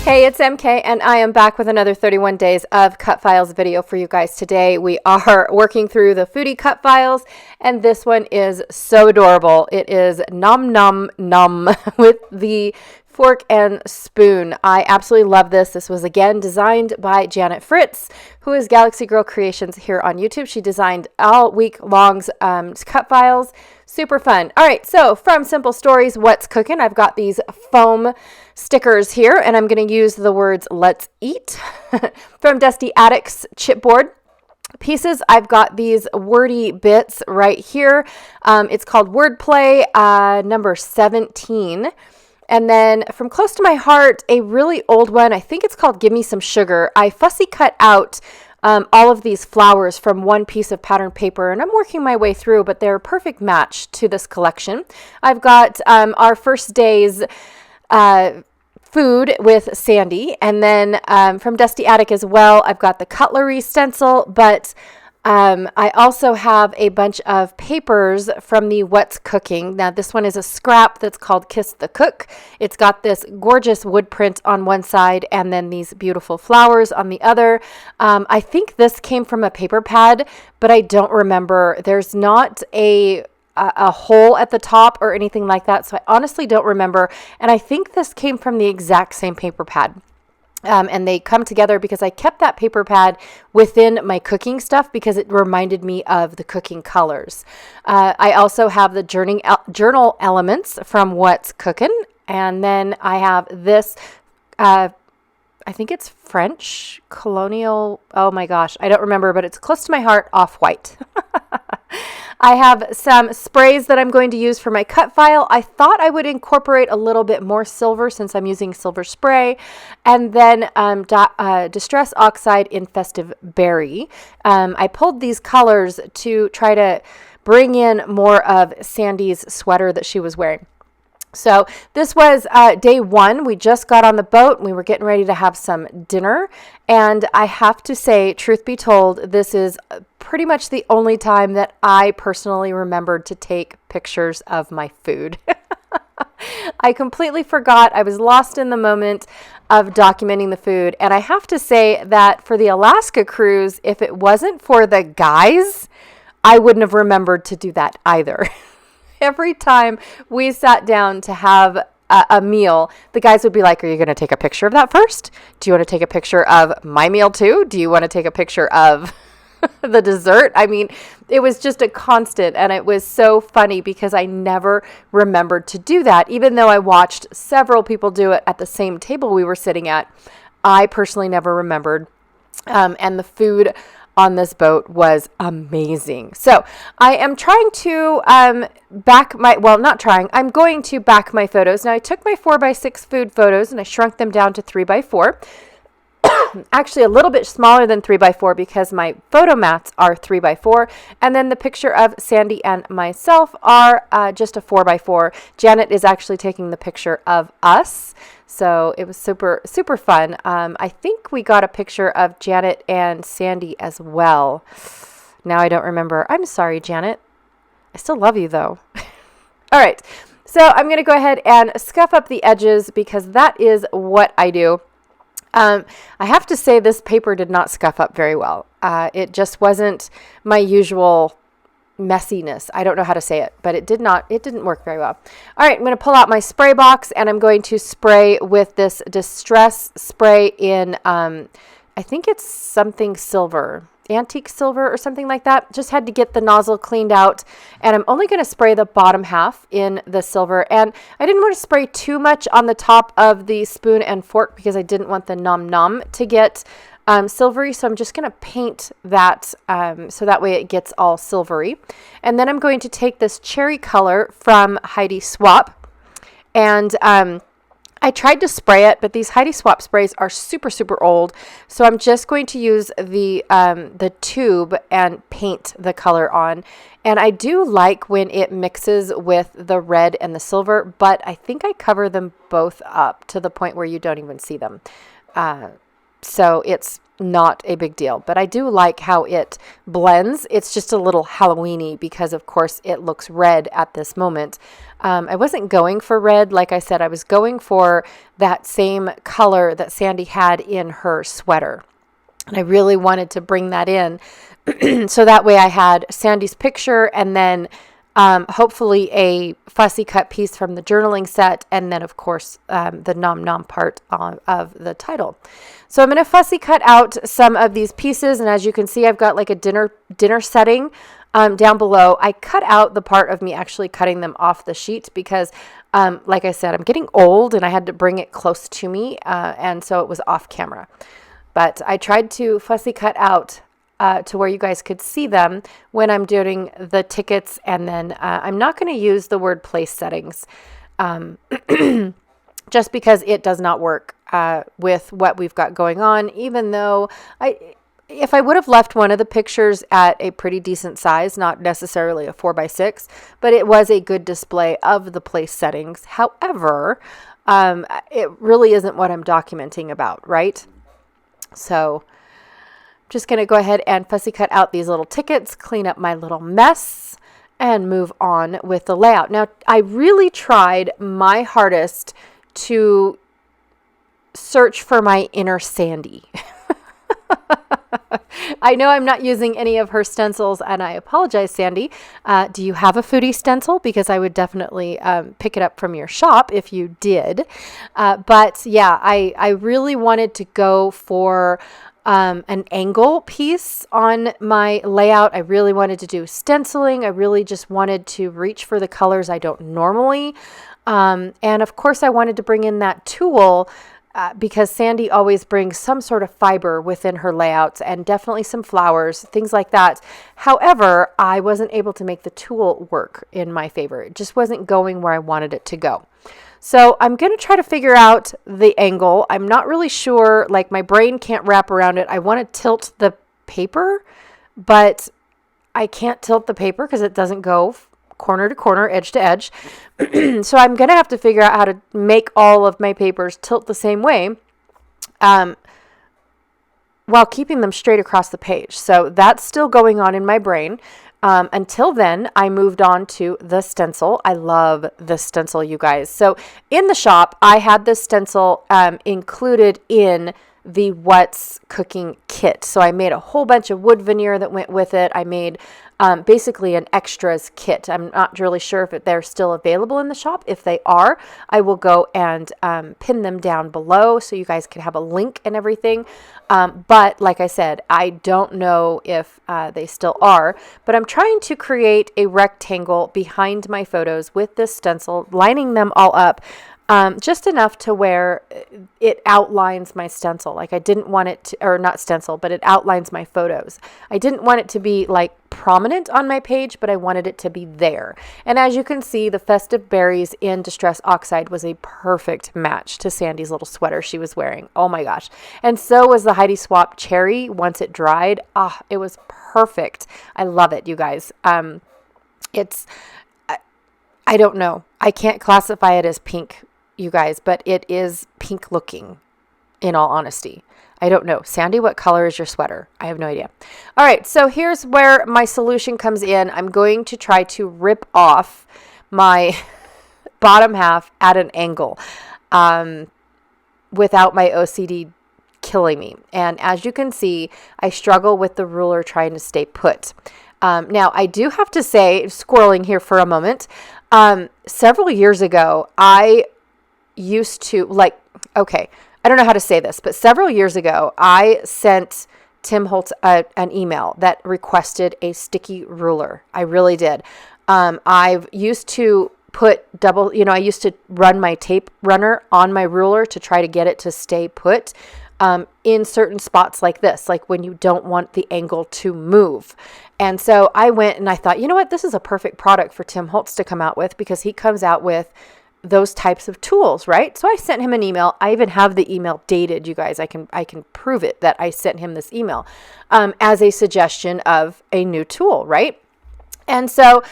Hey, it's MK, and I am back with another 31 days of cut files video for you guys today. We are working through the Foodie cut files, and this one is so adorable. It is Nom Nom Nom with the fork and spoon. I absolutely love this. This was again designed by Janet Fritz, who is Galaxy Girl Creations here on YouTube. She designed all week long's cut files. Super fun. All right, so from Simple Stories, What's Cooking? I've got these foam stickers here, and I'm going to use the words "Let's Eat." From Dusty Attic's chipboard pieces, I've got these wordy bits right here. It's called Wordplay number 17. And then from Close to My Heart, a really old one, I think it's called Give Me Some Sugar. I fussy cut out all of these flowers from one piece of pattern paper, and I'm working my way through, but they're a perfect match to this collection. I've got our first day's food with Sandy, and then from Dusty Attic as well, I've got the cutlery stencil, but I also have a bunch of papers from the What's Cooking. Now, this one is a scrap that's called Kiss the Cook. It's got this gorgeous wood print on one side and then these beautiful flowers on the other. I think this came from a paper pad, but I don't remember. There's not a hole at the top or anything like that, so I honestly don't remember. And I think this came from the exact same paper pad. And they come together because I kept that paper pad within my cooking stuff because it reminded me of the cooking colors. I also have the journal elements from What's Cooking. And then I have this, I think it's French colonial. Oh my gosh, I don't remember, but it's Close to My Heart Off-White. I have some sprays that I'm going to use for my cut file. I thought I would incorporate a little bit more silver since I'm using silver spray. And then Distress Oxide in Festive Berry. I pulled these colors to try to bring in more of Sandy's sweater that she was wearing. So this was day one. We just got on the boat. We were getting ready to have some dinner. And I have to say, truth be told, this is pretty much the only time that I personally remembered to take pictures of my food. I completely forgot. I was lost in the moment of documenting the food. And I have to say that for the Alaska cruise, if it wasn't for the guys, I wouldn't have remembered to do that either. Every time we sat down to have a meal, the guys would be like, are you going to take a picture of that first? Do you want to take a picture of my meal too? Do you want to take a picture of the dessert? I mean, it was just a constant, and it was so funny because I never remembered to do that. Even though I watched several people do it at the same table we were sitting at, I personally never remembered. And the food on this boat was amazing. So I am trying to I'm going to back my photos. Now I took my 4x6 food photos and I shrunk them down to 3x4. Actually a little bit smaller than 3x4 because my photo mats are 3x4. And then the picture of Sandy and myself are just a 4x4. Janet is actually taking the picture of us. So it was super, super fun. I think we got a picture of Janet and Sandy as well. Now I don't remember. I'm sorry, Janet. I still love you though. All right. So I'm going to go ahead and scuff up the edges because that is what I do. I have to say this paper did not scuff up very well. It just wasn't my usual messiness. I don't know how to say it, but it didn't work very well. All right, I'm going to pull out my spray box and I'm going to spray with this Distress spray in, I think it's something silver, antique silver or something like that. Just had to get the nozzle cleaned out, and I'm only going to spray the bottom half in the silver. And I didn't want to spray too much on the top of the spoon and fork because I didn't want the nom nom to get silvery, so I'm just going to paint that so that way it gets all silvery. And then I'm going to take this cherry color from Heidi Swap, and I tried to spray it, but these Heidi Swap sprays are super, super old, so I'm just going to use the tube and paint the color on. And I do like when it mixes with the red and the silver, but I think I cover them both up to the point where you don't even see them. So it's not a big deal, but I do like how it blends. It's just a little Halloween-y because of course it looks red at this moment. I wasn't going for red. Like I said, I was going for that same color that Sandy had in her sweater. And I really wanted to bring that in. So that way I had Sandy's picture and then hopefully a fussy cut piece from the journaling set. And then, of course, the nom nom part of the title. So I'm going to fussy cut out some of these pieces. And as you can see, I've got like a dinner setting down below. I cut out the part of me actually cutting them off the sheet because, like I said, I'm getting old and I had to bring it close to me. And so it was off camera. But I tried to fussy cut out to where you guys could see them when I'm doing the tickets. And then I'm not going to use the word place settings just because it does not work with what we've got going on, even though if I would have left one of the pictures at a pretty decent size, not necessarily a 4x6, but it was a good display of the place settings. However, it really isn't what I'm documenting about, right? So I'm just going to go ahead and fussy cut out these little tickets, clean up my little mess, and move on with the layout. Now, I really tried my hardest to search for my inner Sandy. I know I'm not using any of her stencils, and I apologize, Sandy. Do you have a Foodie stencil? Because I would definitely pick it up from your shop if you did. But yeah, I really wanted to go for an angle piece on my layout. I really wanted to do stenciling. I really just wanted to reach for the colors I don't normally. And of course, I wanted to bring in that tool because Sandy always brings some sort of fiber within her layouts and definitely some flowers, things like that. However, I wasn't able to make the tool work in my favor. It just wasn't going where I wanted it to go. So I'm going to try to figure out the angle. I'm not really sure, like my brain can't wrap around it. I want to tilt the paper, but I can't tilt the paper because it doesn't go corner to corner, edge to edge. So I'm going to have to figure out how to make all of my papers tilt the same way while keeping them straight across the page. So that's still going on in my brain. Until then, I moved on to the stencil. I love the stencil, you guys. So in the shop, I had this stencil included in the What's Cooking kit. So I made a whole bunch of wood veneer that went with it. I made basically an extras kit. I'm not really sure if they're still available in the shop. If they are, I will go and pin them down below so you guys can have a link and everything. But like I said, I don't know if they still are, but I'm trying to create a rectangle behind my photos with this stencil, lining them all up. Just enough to where it outlines my stencil. Like I didn't want it to, or not stencil, but it outlines my photos. I didn't want it to be like prominent on my page, but I wanted it to be there. And as you can see, the festive berries in Distress Oxide was a perfect match to Sandy's little sweater she was wearing. Oh my gosh. And so was the Heidi Swap cherry once it dried. It was perfect. I love it, you guys. It's, I don't know. I can't classify it as pink, you guys, but it is pink looking, in all honesty. I don't know. Sandy, what color is your sweater? I have no idea. All right, so here's where my solution comes in. I'm going to try to rip off my bottom half at an angle without my OCD killing me. And as you can see, I struggle with the ruler trying to stay put. Now, I do have to say, squirreling here for a moment, several years ago, I used to I don't know how to say this, but several years ago, I sent Tim Holtz an email that requested a sticky ruler. I really did. I've used to put I used to run my tape runner on my ruler to try to get it to stay put in certain spots like this, like when you don't want the angle to move. And so I went and I thought, you know what, this is a perfect product for Tim Holtz to come out with because he comes out with those types of tools, right? So I sent him an email. I even have the email dated, you guys. I can prove it that I sent him this email as a suggestion of a new tool, right? And so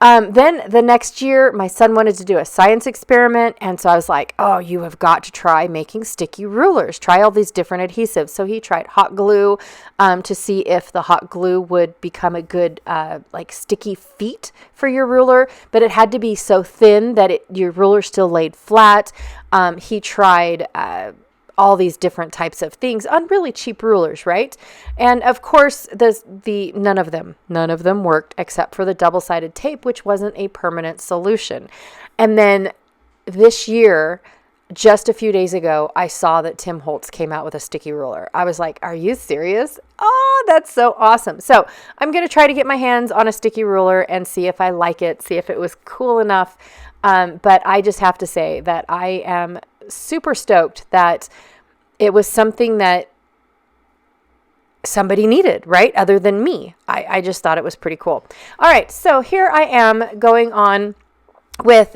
Then the next year, my son wanted to do a science experiment. And so I was like, oh, you have got to try making sticky rulers. Try all these different adhesives. So he tried hot glue to see if the hot glue would become a good like sticky feet for your ruler. But it had to be so thin that your ruler still laid flat. He tried all these different types of things on really cheap rulers, right? And of course, none of them worked except for the double-sided tape, which wasn't a permanent solution. And then this year, just a few days ago, I saw that Tim Holtz came out with a sticky ruler. I was like, are you serious? Oh, that's so awesome. So I'm going to try to get my hands on a sticky ruler and see if I like it, see if it was cool enough. But I just have to say that I am super stoked that it was something that somebody needed, right? Other than me. I just thought it was pretty cool. All right. So here I am going on with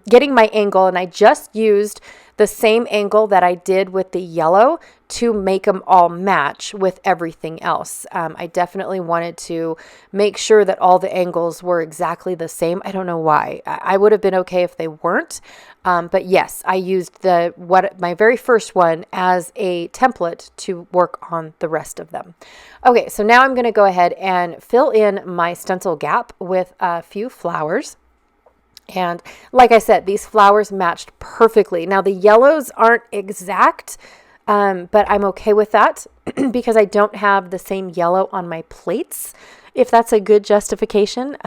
getting my angle, and I just used the same angle that I did with the yellow to make them all match with everything else. I definitely wanted to make sure that all the angles were exactly the same. I don't know why. I would have been okay if they weren't. But yes, I used my very first one as a template to work on the rest of them. Okay, so now I'm going to go ahead and fill in my stencil gap with a few flowers. And like I said, these flowers matched perfectly. Now the yellows aren't exact, but I'm okay with that because I don't have the same yellow on my plates. If that's a good justification,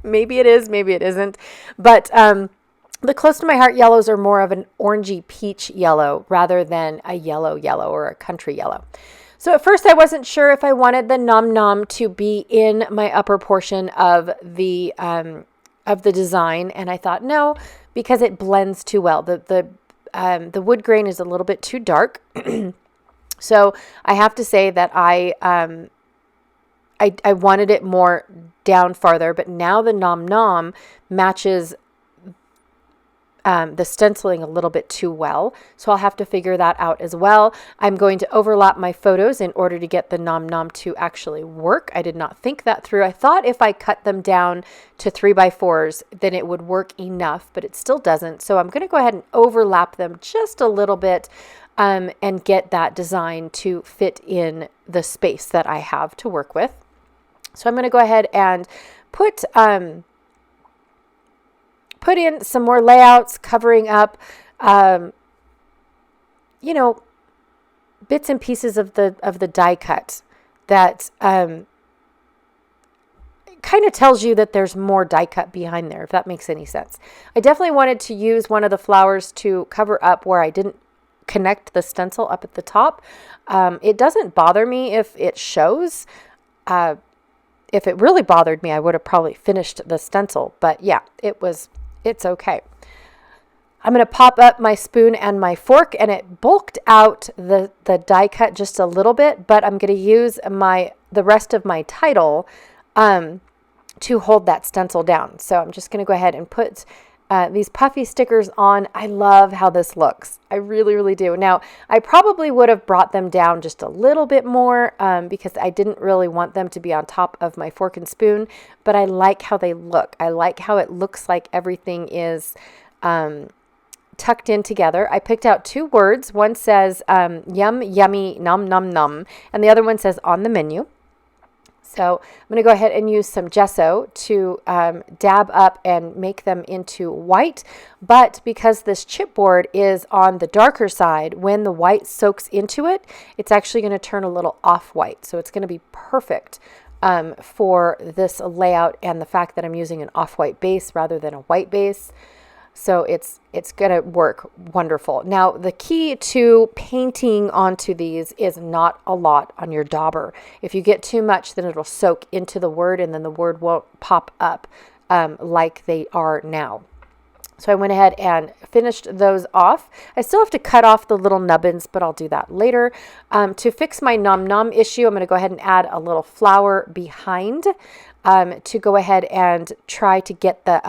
maybe it is, maybe it isn't. But the close to my heart yellows are more of an orangey peach yellow rather than a yellow or a country yellow. So at first I wasn't sure if I wanted the nom nom to be in my upper portion of the design, and I thought no, because it blends too well. The wood grain is a little bit too dark. So I have to say that I wanted it more down farther, but now the nom nom matches the stenciling a little bit too well. So I'll have to figure that out as well. I'm going to overlap my photos in order to get the nom nom to actually work. I did not think that through. I thought if I cut them down to 3x4s, then it would work enough, but it still doesn't. So I'm going to go ahead and overlap them just a little bit and get that design to fit in the space that I have to work with. So I'm going to go ahead and put in some more layouts, covering up, bits and pieces of the die cut that kind of tells you that there's more die cut behind there, if that makes any sense. I definitely wanted to use one of the flowers to cover up where I didn't connect the stencil up at the top. It doesn't bother me if it shows. If it really bothered me, I would have probably finished the stencil. But yeah, it's okay. I'm going to pop up my spoon and my fork, and it bulked out the die cut just a little bit, but I'm going to use the rest of my title to hold that stencil down. So I'm just going to go ahead and put these puffy stickers on. I love how this looks. I really, really do. Now, I probably would have brought them down just a little bit more because I didn't really want them to be on top of my fork and spoon, but I like how they look. I like how it looks like everything is tucked in together. I picked out two words. One says yum, yummy, nom, nom, nom, and the other one says on the menu. So I'm going to go ahead and use some gesso to dab up and make them into white. But because this chipboard is on the darker side, when the white soaks into it, it's actually going to turn a little off-white. So it's going to be perfect for this layout and the fact that I'm using an off-white base rather than a white base. So it's going to work wonderful. Now, the key to painting onto these is not a lot on your dauber. If you get too much, then it'll soak into the word, and then the word won't pop up like they are now. So I went ahead and finished those off. I still have to cut off the little nubbins, but I'll do that later. To fix my nom nom issue, I'm going to go ahead and add a little flower behind to go ahead and try to get the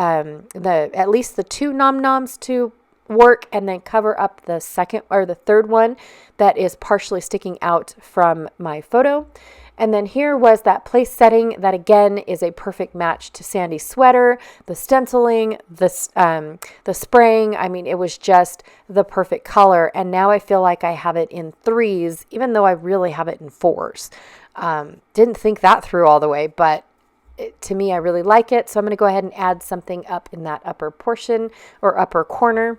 at least the two nom noms to work, and then cover up the second or the third one that is partially sticking out from my photo. And then here was that place setting that again is a perfect match to Sandy's sweater, the stenciling, the spraying. I mean, it was just the perfect color. And now I feel like I have it in 3s, even though I really have it in 4s. Didn't think that through all the way, but to me, I really like it. So I'm going to go ahead and add something up in that upper portion or upper corner.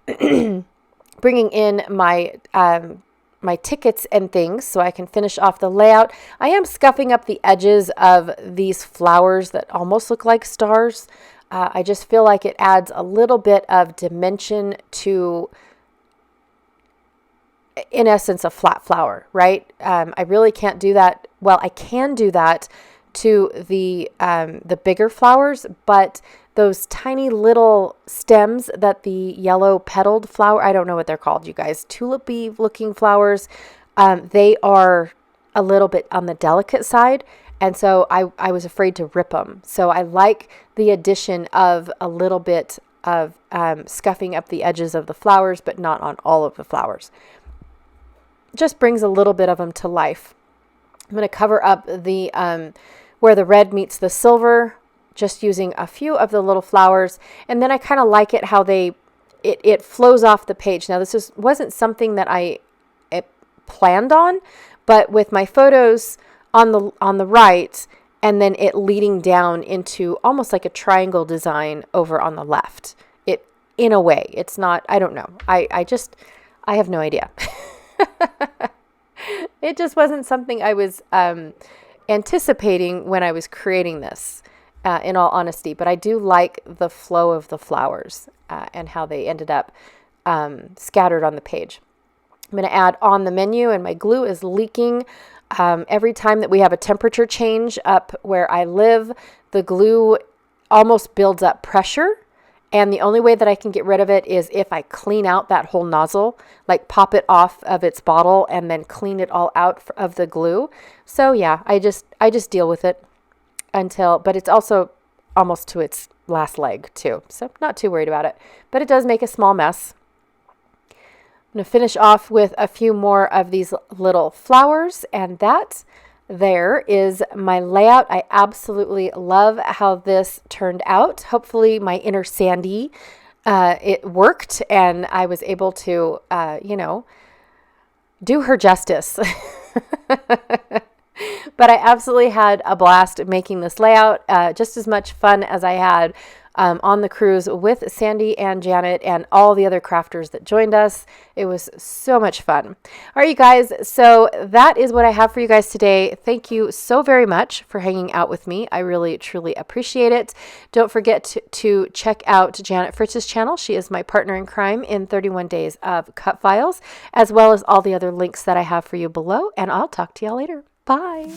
Bringing in my my tickets and things so I can finish off the layout. I am scuffing up the edges of these flowers that almost look like stars. I just feel like it adds a little bit of dimension to, in essence, a flat flower, right? I really can't do that. Well, I can do that to the bigger flowers, but those tiny little stems that the yellow petaled flower, I don't know what they're called, you guys, tulipy looking flowers, they are a little bit on the delicate side. And so I was afraid to rip them. So I like the addition of a little bit of scuffing up the edges of the flowers, but not on all of the flowers. Just brings a little bit of them to life. I'm going to cover up the where the red meets the silver, just using a few of the little flowers. And then I kind of like it how it flows off the page. Now this wasn't something that I planned on, but with my photos on the right, and then it leading down into almost like a triangle design over on the left. It, in a way, it's not, I don't know. I have no idea. It just wasn't something I was anticipating when I was creating this, in all honesty. But I do like the flow of the flowers and how they ended up scattered on the page. I'm going to add on the menu, and my glue is leaking. Every time that we have a temperature change up where I live, the glue almost builds up pressure. And the only way that I can get rid of it is if I clean out that whole nozzle, like pop it off of its bottle and then clean it all out of the glue. So yeah, I just deal with it but it's also almost to its last leg too. So not too worried about it, but it does make a small mess. I'm going to finish off with a few more of these little flowers, and that there is my layout. I absolutely love how this turned out. Hopefully my inner Sandy, it worked, and I was able to, do her justice. But I absolutely had a blast making this layout, just as much fun as I had on the cruise with Sandy and Janet and all the other crafters that joined us. It was so much fun. All right, you guys, so that is what I have for you guys today. Thank you so very much for hanging out with me. I really, truly appreciate it. Don't forget to check out Janet Fritz's channel. She is my partner in crime in 31 Days of Cut Files, as well as all the other links that I have for you below, and I'll talk to y'all later. Bye.